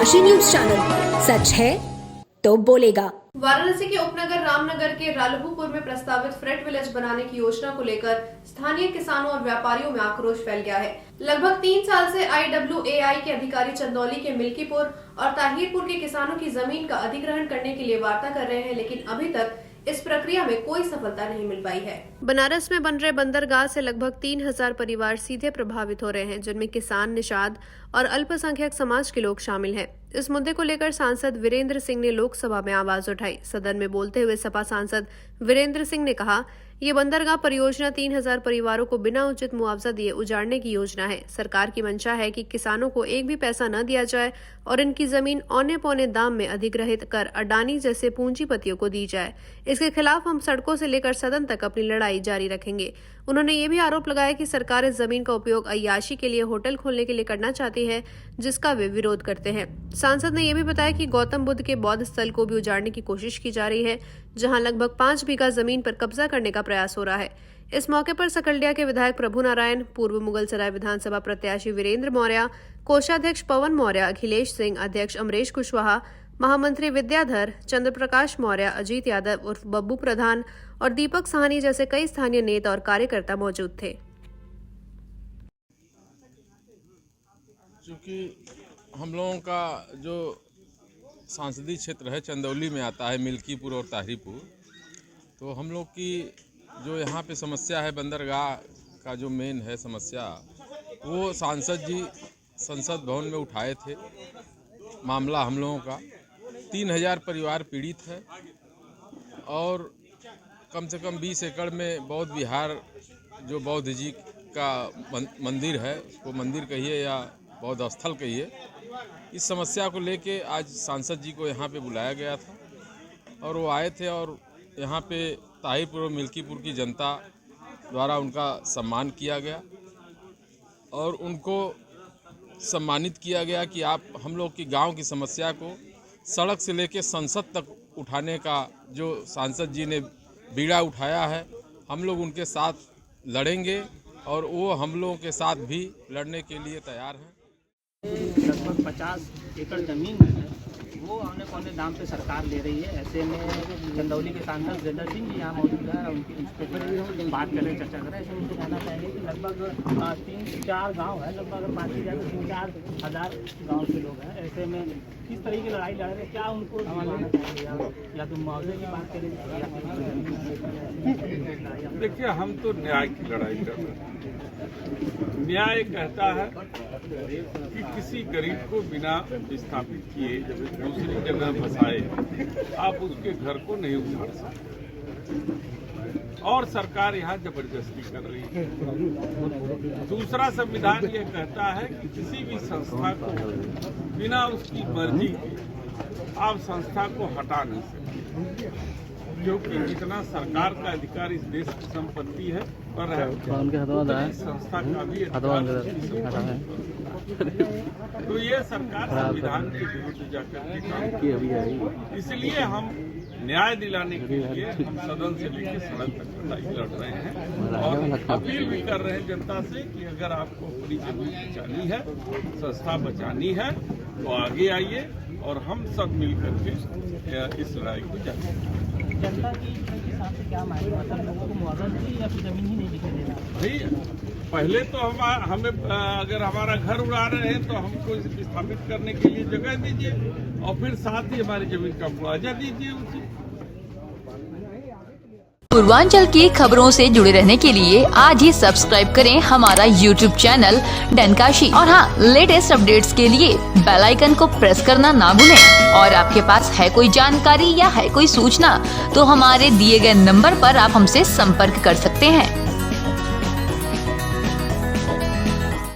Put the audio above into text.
डनकाशी news channel, सच है तो बोलेगा। वाराणसी के उपनगर रामनगर के रालभुपुर में प्रस्तावित फ्रेट विलेज बनाने की योजना को लेकर स्थानीय किसानों और व्यापारियों में आक्रोश फैल गया है। लगभग 3 साल से IWAI के अधिकारी चंदौली के मिल्कीपुर और ताहिरपुर के किसानों की जमीन का अधिग्रहण करने के लिए वार्ता कर रहे हैं, लेकिन अभी तक इस प्रक्रिया में कोई सफलता नहीं मिल पाई है। बनारस में बन रहे बंदरगाह से लगभग 3000 परिवार सीधे प्रभावित हो रहे हैं, जिनमें किसान, निषाद और अल्पसंख्यक समाज के लोग शामिल हैं। इस मुद्दे को लेकर सांसद वीरेंद्र सिंह ने लोकसभा में आवाज उठाई। सदन में बोलते हुए सपा सांसद वीरेंद्र सिंह ने कहा, ये बंदरगाह परियोजना 3000 परिवारों को बिना उचित मुआवजा दिए उजाड़ने की योजना है। सरकार की मंशा है कि किसानों को एक भी पैसा न दिया जाए और इनकी जमीन औने पौने दाम में अधिग्रहित कर अडानी जैसे पूंजीपतियों को दी जाए। इसके खिलाफ हम सड़कों से लेकर सदन तक अपनी लड़ाई जारी रखेंगे। उन्होंने ये भी आरोप लगाया कि सरकार इस जमीन का उपयोग अय्याशी के लिए होटल खोलने के लिए करना चाहती है, जिसका वे विरोध करते हैं। सांसद ने यह भी बताया कि गौतम बुद्ध के बौद्ध स्थल को भी उजाड़ने की कोशिश की जा रही है, जहां लगभग 5 बीघा जमीन पर कब्जा करने का प्रयास हो रहा है। इस मौके पर सकलडिया के विधायक प्रभु नारायण, पूर्व मुगलसराय विधानसभा प्रत्याशी वीरेंद्र मौर्य, कोषाध्यक्ष पवन मौर्य, अखिलेश सिंह, अध्यक्ष अमरेश कुशवाहा, महामंत्री विद्याधर, चंद्रप्रकाश मौर्य, अजीत यादव उर्फ बब्बू प्रधान और दीपक साहनी जैसे कई स्थानीय नेता और कार्यकर्ता मौजूद थे। क्योंकि हम लोगों का जो सांसदीय क्षेत्र है चंदौली में आता है, मिल्कीपुर और ताहिरपुर, तो हम लोग की जो यहाँ पे समस्या है बंदरगाह का जो मेन है समस्या, वो सांसद जी संसद भवन में उठाए थे। मामला हम लोगों का 3000 परिवार पीड़ित है और कम से कम 20 एकड़ में बौद्ध विहार जो बौद्ध जी का मंदिर है, उसको मंदिर कहिए या बौद्ध स्थल कहिए, इस समस्या को लेके आज सांसद जी को यहाँ पे बुलाया गया था और वो आए थे और यहाँ पे ताहिरपुर और मिल्कीपुर की जनता द्वारा उनका सम्मान किया गया और उनको सम्मानित किया गया कि आप हम लोग की गांव की समस्या को सड़क से लेके संसद तक उठाने का जो सांसद जी ने बीड़ा उठाया है, हम लोग उनके साथ लड़ेंगे और वो हम लोगों के साथ भी लड़ने के लिए तैयार हैं। लगभग 50 एकड़ ज़मीन है, वो औने पौने दाम पे सरकार ले रही है। ऐसे में चंदौली के सांसद वीरेंद्र सिंह जी यहाँ मौजूद है, उनकी इस पर बात करें, चर्चा करें। ऐसे उनको कहना चाहिए कि लगभग 3-4 गांव है, लगभग 3-4 हज़ार गांव के लोग हैं। ऐसे में किस तरह की लड़ाई लड़ रहे हैं, क्या उनको मानना चाहिए या तो मुआवजे की बात करें या देखिए, हम तो न्याय की लड़ाई कर रहे हैं। न्याय कहता है कि किसी गरीब को बिना विस्थापित किए दूसरी जगह बसाए आप उसके घर को नहीं उजाड़ सकते और सरकार यहाँ जबरदस्ती कर रही है। दूसरा संविधान ये कहता है कि किसी भी संस्था को बिना उसकी मर्जी के आप संस्था को हटा नहीं सकते, क्योंकि जितना सरकार का अधिकार इस देश की संपत्ति है पर है, संस्था का भी अधिकार। तो ये सरकार संविधान के विरुद्ध जाकर के काम की है। इसलिए हम न्याय दिलाने के लिए हम सदन से लेकर सड़क तक लड़ाई लड़ रहे हैं और अपील भी कर रहे हैं जनता से कि अगर आपको अपनी जमीन बचानी है, संस्था बचानी है, तो आगे आइए और हम सब मिलकर के इस लड़ाई को जारी रखें। जनता की हिसाब से क्या मांगे, मतलब लोगों को मुआवजा दीजिए या फिर जमीन ही नहीं दिखने देना? भाई पहले तो हमें अगर हमारा घर उड़ा रहे हैं तो हमको इसे विस्थापित करने के लिए जगह दीजिए और फिर साथ ही हमारी जमीन का मुआवजा दीजिए उसे। पूर्वांचल की खबरों से जुड़े रहने के लिए आज ही सब्सक्राइब करें हमारा YouTube चैनल डनकाशी और हाँ, लेटेस्ट अपडेट्स के लिए बेल आइकन को प्रेस करना ना भूलें। और आपके पास है कोई जानकारी या है कोई सूचना तो हमारे दिए गए नंबर पर आप हमसे संपर्क कर सकते हैं।